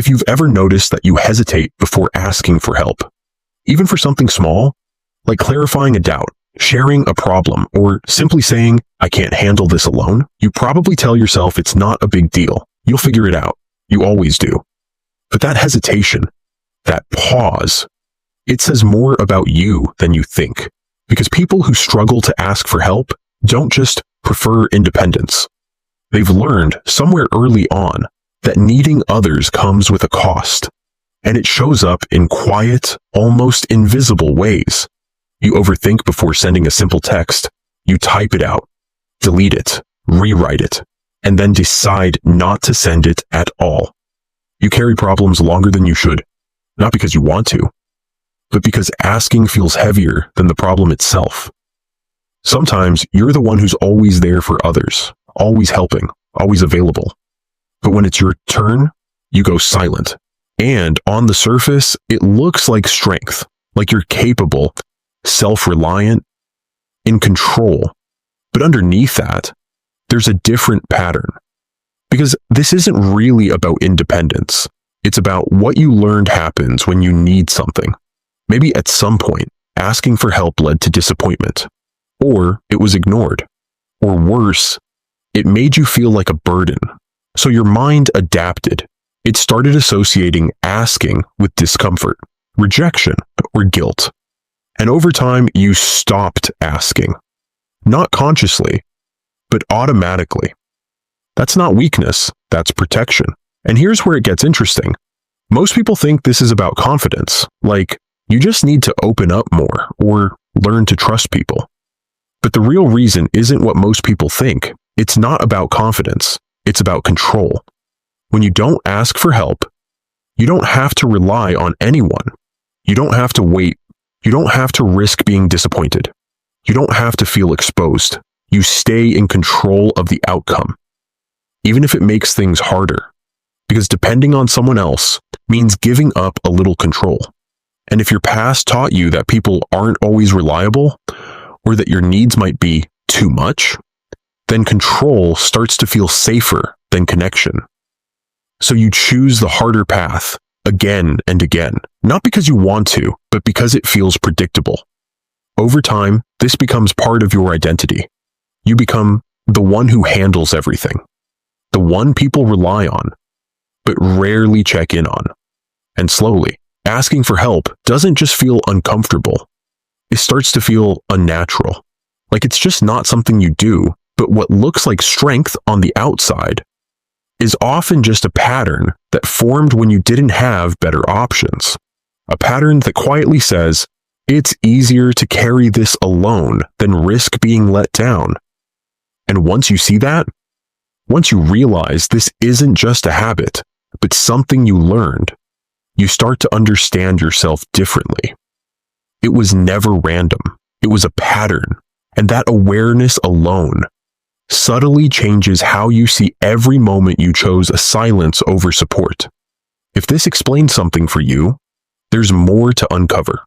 If you've ever noticed that you hesitate before asking for help, even for something small, like clarifying a doubt, sharing a problem, or simply saying, "I can't handle this alone," you probably tell yourself it's not a big deal. You'll figure it out. You always do. But that hesitation, that pause, it says more about you than you think. Because people who struggle to ask for help don't just prefer independence. They've learned somewhere early on that needing others comes with a cost. And it shows up in quiet, almost invisible ways. You overthink before sending a simple text. You type it out, delete it, rewrite it, and then decide not to send it at all. You carry problems longer than you should, not because you want to, but because asking feels heavier than the problem itself. Sometimes you're the one who's always there for others, always helping, always available. But when it's your turn, you go silent. And on the surface, it looks like strength, like you're capable, self-reliant, in control. But underneath that, there's a different pattern. Because this isn't really about independence. It's about what you learned happens when you need something. Maybe at some point, asking for help led to disappointment. Or it was ignored. Or worse, it made you feel like a burden. So your mind adapted. It started associating asking with discomfort, rejection, or guilt. And over time, you stopped asking. Not consciously, but automatically. That's not weakness, that's protection. And here's where it gets interesting. Most people think this is about confidence, like you just need to open up more or learn to trust people. But the real reason isn't what most people think. It's not about confidence, it's about control. When you don't ask for help, you don't have to rely on anyone. You don't have to wait. You don't have to risk being disappointed. You don't have to feel exposed. You stay in control of the outcome, even if it makes things harder. Because depending on someone else means giving up a little control. And if your past taught you that people aren't always reliable, or that your needs might be too much, then control starts to feel safer than connection. So you choose the harder path again and again, not because you want to, but because it feels predictable. Over time, this becomes part of your identity. You become the one who handles everything, the one people rely on, but rarely check in on. And slowly, asking for help doesn't just feel uncomfortable. It starts to feel unnatural, like it's just not something you do, but what looks like strength on the outside is often just a pattern that formed when you didn't have better options. A pattern that quietly says, it's easier to carry this alone than risk being let down. And once you see that, once you realize this isn't just a habit, but something you learned, you start to understand yourself differently. It was never random. It was a pattern. And that awareness alone subtly changes how you see every moment you chose a silence over support. If this explains something for you, there's more to uncover.